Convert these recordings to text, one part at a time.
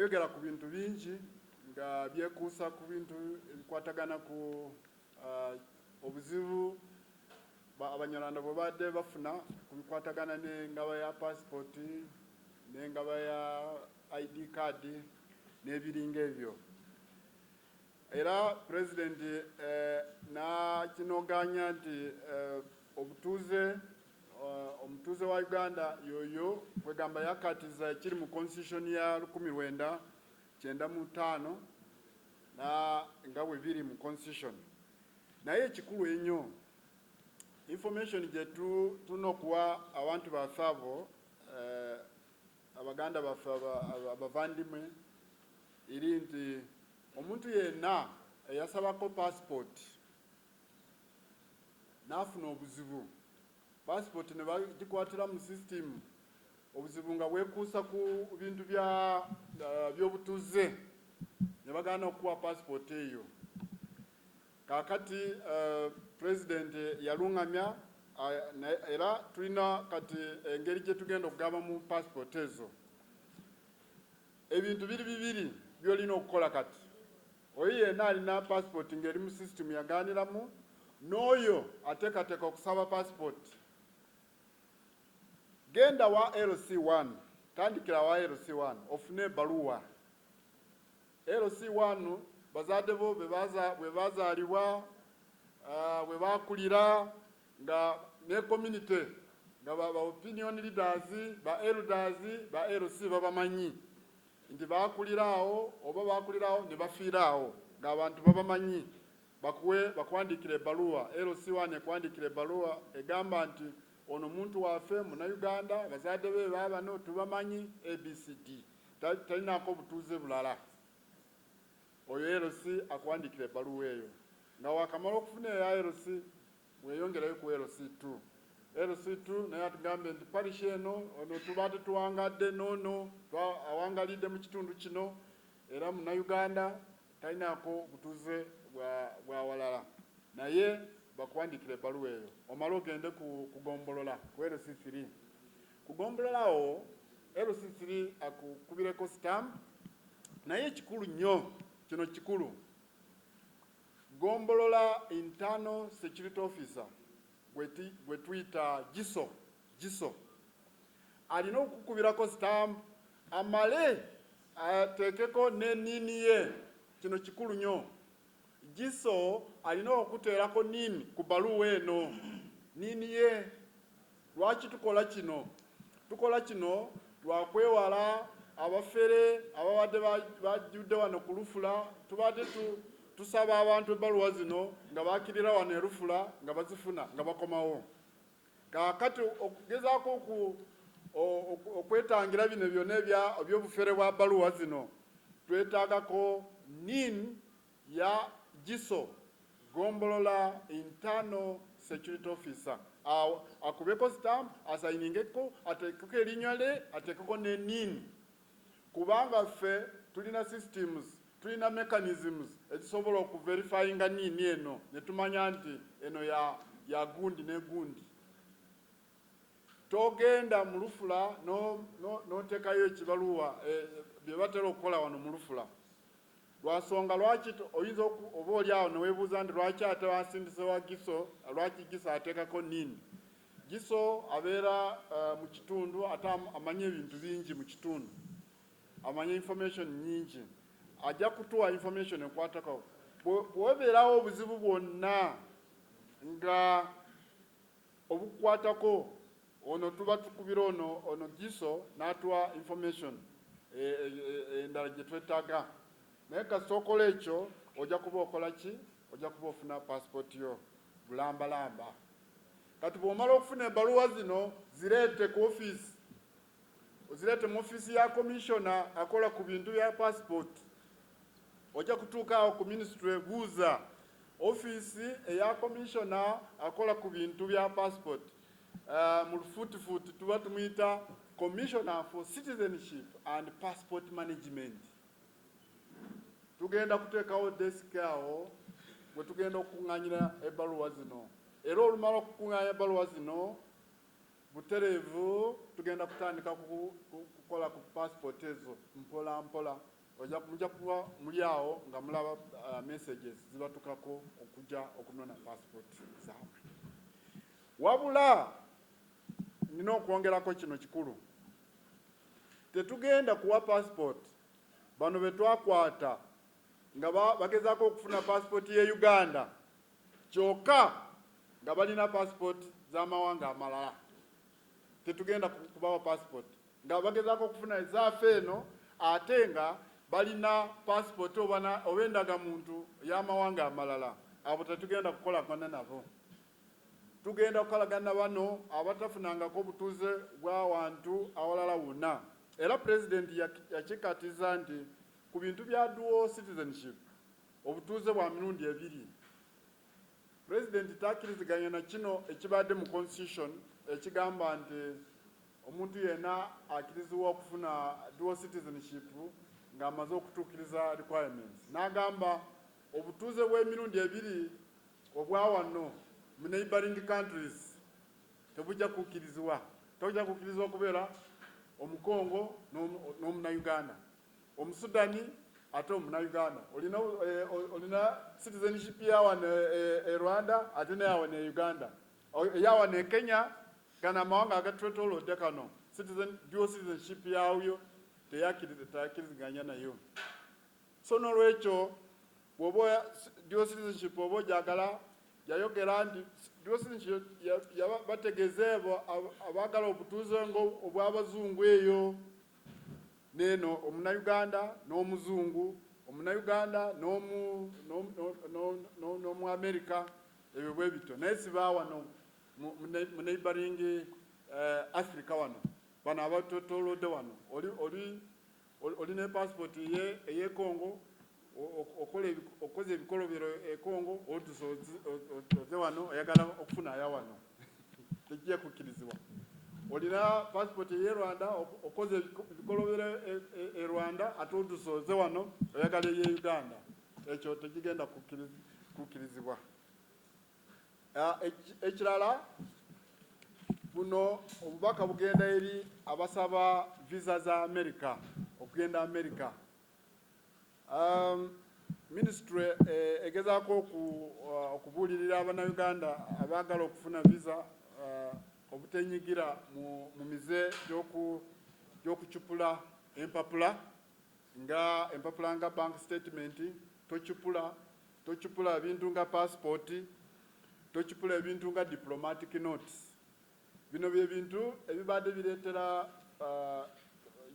Yogera ku bintu bingi nga byekuusa ku bintu ebikwatagana ku obuzibu abanyarwanda bwe badde bafuna ku bikwatagana n'engaba ya passport n'engaba ya ID card n'ebiringa ebyo. Era President nakinoganya nti omutuuze wa Uganda yoyo kwegamba yakatiza ekiri mu constitution ya 1995 na nga bwe biri mu constitution. Naye ekikulu ennyo information gyetu tunokuwa abantu baffe abo abaganda baffe abavandimwe eri nti omuntu yenna eyasabako passport nafuna obuzibu passport ne bagikwatira mu system obuzibu nga bwekuusa ku bintu by'obutuze ne bagana okuwa passport eyo. Kakati President yalungamya era tulina kati engeri gye tugenda okugaba mu passport ezo. Ebintu bibiri byolina okukola kati. Oyo yenna alina passport ngeri mu system yaganiramu n'oyo ateekateeka okusaba passport. Genda wa LC1, tandikira wa LC1 ofune ebaluwa. LC1 bazadde bo bwe bazaalibwa bwe bakulira nga ne community nga ba opinion leaders ba elders ba LC babamanyi nti bakuliraawo oba bakuliraawo ne bafiiraawo nga abantu babamanyi bakwandikira ebaluwa. LC1 ekwandikira ebaluwa egamba nti ono muntu waffe muna Uganda bazadde be babano tubamanyi ABCD talinako butuuze bulala. Oyo LC akwandikira ebaluwa eyo nga wakamala okufuna eya LC weyongerayo ku LC2. LC2 naye atugambe nti parish eno ono tuba tetuwangadde nono awangalidde mu kitundu kino era muna Uganda talinako butuuze bwa walala naye bakwandikira ebaluwa eyo omala ogende kugombolola ku LC3. Kugombololawo LC3 akukubireko stamp naye ekikulu nnyo kino kikulu gombolola internal security officer gwe tuyita GISO alina okukubirako stamp amale ateekeko n'enniini ye. Kino kikulu nnyo. GISO alina okuteerako nini ku baluwa eno nini ye. Lwaki tukola kino? Tukola kino lwakwewala abafere ababadde bajjudde wano ku Lufula tubadde tusaba abantu ebaluwa zino nga bakirira wano e Lufula nga bazifuna nga bakomawo. Kakati okugezaako okwetangira bino byonna ebyobufere bwa baluwa zino twetaagako NIN ya GISO gombolola internal security officer akubeko stamp asayiningeko ateekeko erinnya lye ateekeko ne NIN. Kubanga ffe tulina systems tulina mechanisms ezisobola okuverifyinga NIN eno ne tumanya nti eno ya gundi ne gundi. Togenda mu Lufula n'oteekayo ekibaluwa bye batera okukola wano mu Lufula. Lwansonga lwaki oyinza oba oli awo neweebuuza nti lwaki ate wasindise wa GISO lwaki GISO ateekako NIN. GISO abeera mu kitundu ate amanyi ebintu bingi mu kitundu amanyi information nyingi ajja kutuwa information ekwatako. Bwebeerawo obuzibu bwonna nga obukwatako ono tuba tukubira ono GISO n'atuwa information endala gye twetaaga. Naye kasita okola ekyo ojja kuba okola ki? Ojja kuba ofuna passport yo bulambalamba. Kati bw'omala okufuna ebaluwa zino zireete ku office ozireete mu office ya commissioner akola ku bintu bya passport. Ojja kutuuka awo ku ministry buuza office eya commissioner akola ku bintu bya passport. Mu lufuutifuuti tuba tumuyita Commissioner for Citizenship and Passport Management. Tugenda kuteekawo desk awo bwe tugenda okukuŋŋaanyira ebaluwa zino. Era olumala okukuŋŋaanya ebaluwa zino butereevu tugenda kutandika kukola ku passport ezo mpola mpola mujja kuba muli awo nga mulaba messages zibatukako okujja okunona passport zaabwe. Wabula nina okwongerako kino kikulu, tetugenda kuwa passport bano betwakwata nga bagezaako okufuna passport ye Uganda kyokka nga balina passport z'amawanga amalala. Tetugenda kubawa passport nga bagezaako okufuna ezaafe eno ate nga balina passport oba endagamuntu y'amawanga amalala. Abo tetugenda kukolagana nabo. Tugenda kukolagana bano abatafunangako obutuuze bw'awantu awalala wonna. Era President yakikatiza nti ku bintu bya dual citizenship obutuuze bwa mirundi ebiri. President takkiriziganya na kino ekibadde mu constitution ekigamba nti omuntu yenna akkirizibwa okufuna dual citizenship ng'amaze okutuukiriza requirements. N'agamba obutuuze bw'emirundi ebiri obwa wano mu neighboring countries tebujja kukkirizibwa. Tojja kukkirizibwa okubeera Omukongo n'Omunayuganda, Omusudani ate Omunayuganda. Olina citizenship ya wano e Rwanda ate ne wano e Uganda. Ya wano e Kenya kana amawanga agatwetoolodde kano dual citizenship yayo teyakkiriziganya nayo. So n'olwekyo bw'oba dual citizenship oba ogyagala yayogera nti dual citizenship bategeeze ebo abaagala obutuuze obw'abazungu eyo neno Omunayuganda n'Omuzungu, Omunayuganda n'omu America ebyo bwe bityo. Naye siba wano mu neighboring Africa wano bano abatwetoolodde wano. Oli ne passport eye Congo okoze ebikolobero e Congo otusoze wano oyagala okufuna aya wano tejja kukkirizibwa. Olina passport ye Rwanda okoze ebikolobero e Rwanda ate otusoze wano oyagala eye Uganda, ekyo tekigenda kukkirizibwa. Ekirala buno obubaka bugenda eri abasaba visa za America okugenda America. Ministry egezaako okubuulirira Abannayuganda abaagala okufuna visa obutenyigira mu mize gy'okucupula empapula nga bank statement, tocupula ebintu nga passport, tocupula ebintu nga diplomatic notes. Bino bye bintu ebibadde bireetera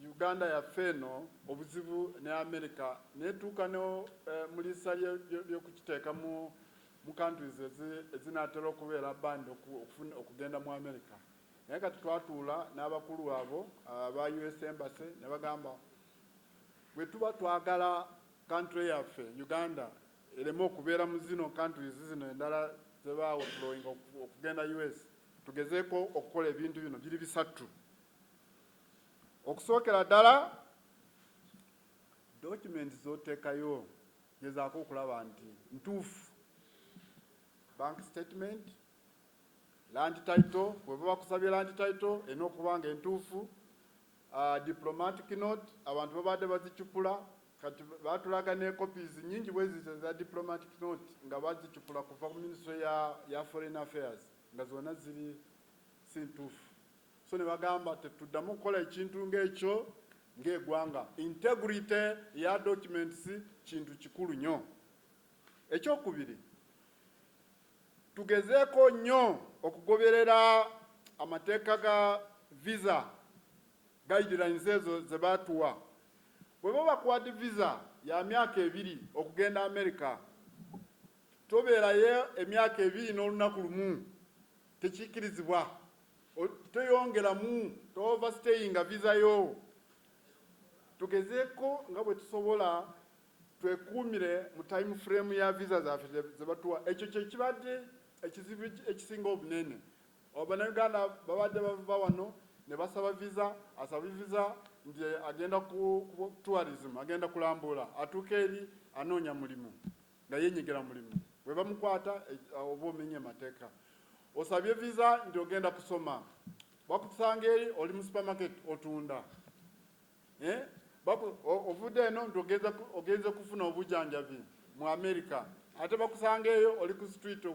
Uganda yaffe eno obuzibu ne America netuuka mu liisa ly'okukiteeka mu countries ezinaatera okubeera band okugenda mu America. Naye kati twatuula n'abakulu abo aba US Embassy ne bagamba bwe tuba twagala country yaffe Uganda ereme okubeera mu zino countries zino endala ze bawutlowing okugenda US, tugezeeko okukola ebintu bino biri bisatu. Okusookera ddala documents z'oteekayo gezaako okulaba nti ntuufu. Bank statement, land title, bwe baba bakusabye land title erina okuba nga entuufu. Diplomatic note, abantu babadde bazicupula kati batulaga ne copies nyingi bwe zito za diplomatic note nga bazicupula kuva ku Ministry ya Foreign Affairs nga zonna ziri si ntuufu. So ne bagamba tetuddamu kukola ekintu ng'ekyo ng'eggwanga. Integrity ya documents kintu kikulu nnyo. Ekyokubiri, tugezeeko nnyo okugoberera amateeka ga visa guidelines ezo ze baatuwa. Bwe baba bakwata visa ya myaka 2 okugenda America, tobeerayo emyaka 2 n'olunaku lumu, tekikkirizibwa. Toyongeramu, overstaying visa yo. Tugezeeko nga bwe tusobola twekuumire mu time frame ya visa zaffe ze batuwa. Ekyo kye kibadde ekizibu ekisinga obunene. Abannayuganda babadde bava wano ne basaba visa, asaba visa nti agenda ku tourism, agenda kulambula, atuuka eri anoonya mulimu nga yenyigira mulimu. Bwe bamukwata oba omenye mateeka. Osabye visa nti ogenda kusoma, bakusanga eri oli mu supermarket otunda ovudde eno nti ogenze kufuna obujjanjabi mu America ate bakusanga eyo oli ku street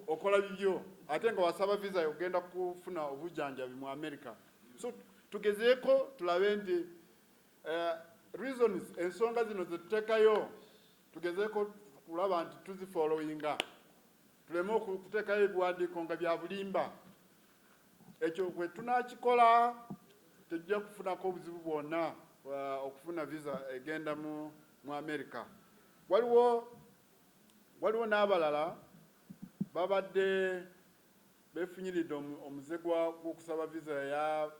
okola bibyo ate nga wasaba visa ogenda kufuna obujjanjabi mu America. So tugezeeko tulabe nti reasons ensonga zino zetuteekayo tugezeeko kulaba nti tuzifollowinga tuleme okuteekayo ebiwandiiko nga bya bulimba. Ekyo bwe tunakikola tujja kufunako obuzibu bwonna okufuna visa egenda mu America. Waliwo n'abalala babadde befunyiridde omuze gw'okusaba visa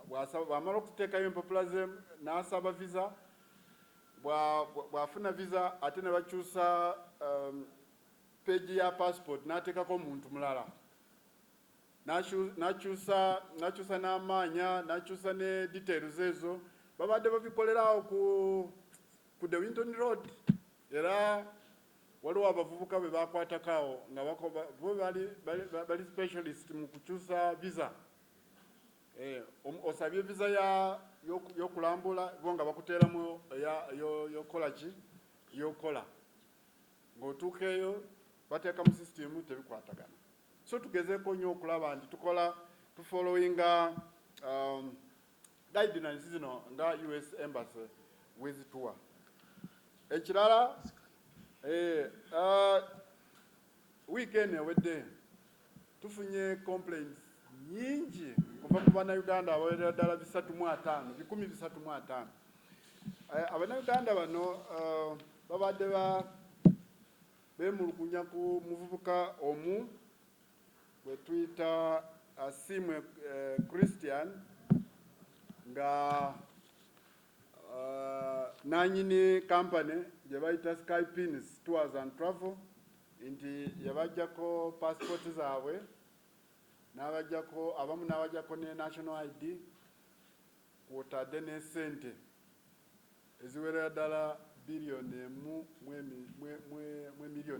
bw'amala okuteekayo empapula ze n'asaba visa bw'afuna visa ate ne bakyusa peegi ya passport n'ateekako omuntu mulala n'akyusa n'amaanya n'akyusa ne details ezo babadde babikolerawo ku the Winton Road era waliwo abavubuka be bakwatakawo nga bo bali specialist mu kukyusa visa. Osabye visa y'okulambula bo nga bakuteeramu yokola ki yokola ng'otuuka eyo bateeka mu system tebikwatagana. So tugezeeko nnyo okulaba nti tufollowinga guidelines zino nga US Embassy with tour. Ekirala weekend ewedde tufunye complaints nyingi kuva ku bannayuganda abawerera ddala 335. Abannayuganda bano babadde beemulugunya ku muvubuka omu gwe tuyita Simwe Christian nga nanyini company gye bayita Skypins Tours and Travel nti yabajjako passport zaabwe abamu n'abajjako ne national ID kwotadde ne ssente eziwerera ddala $1 billion